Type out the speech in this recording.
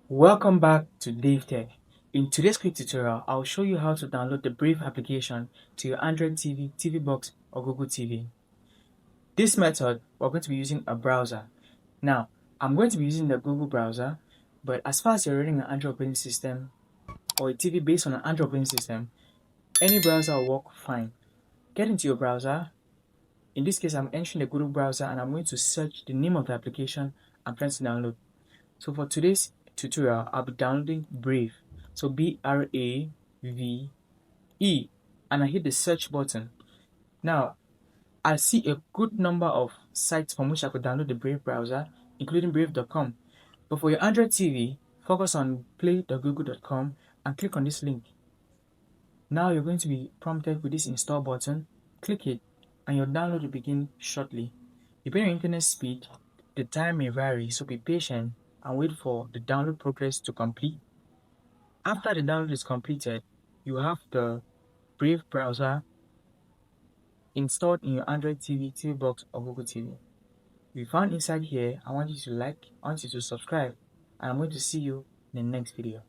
Welcome back to DaveTech. In today's quick tutorial, I'll show you how to download the Brave application to your Android TV, TV box, or Google TV. This method, we're going to be using a browser. Now, I'm going to be using the Google browser, but as far as you're running an Android operating system or a TV based on an Android operating system, any browser will work fine. Get into your browser. In this case, I'm entering the Google browser and I'm going to search the name of the application I'm trying to download. So for today's tutorial, I'll be downloading Brave. So Brave, and I hit the search button. Now, I see a good number of sites from which I could download the Brave browser, including brave.com. But for your Android TV, focus on play.google.com and click on this link. Now you're going to be prompted with this install button. Click it and your download will begin shortly. Depending on internet speed, the time may vary, so be patient and wait for the download progress to complete. After the download is completed, you have the Brave browser installed in your Android TV, TV box, or Google TV. If you found inside here, I want you to like, I want you to subscribe, and I'm going to see you in the next video.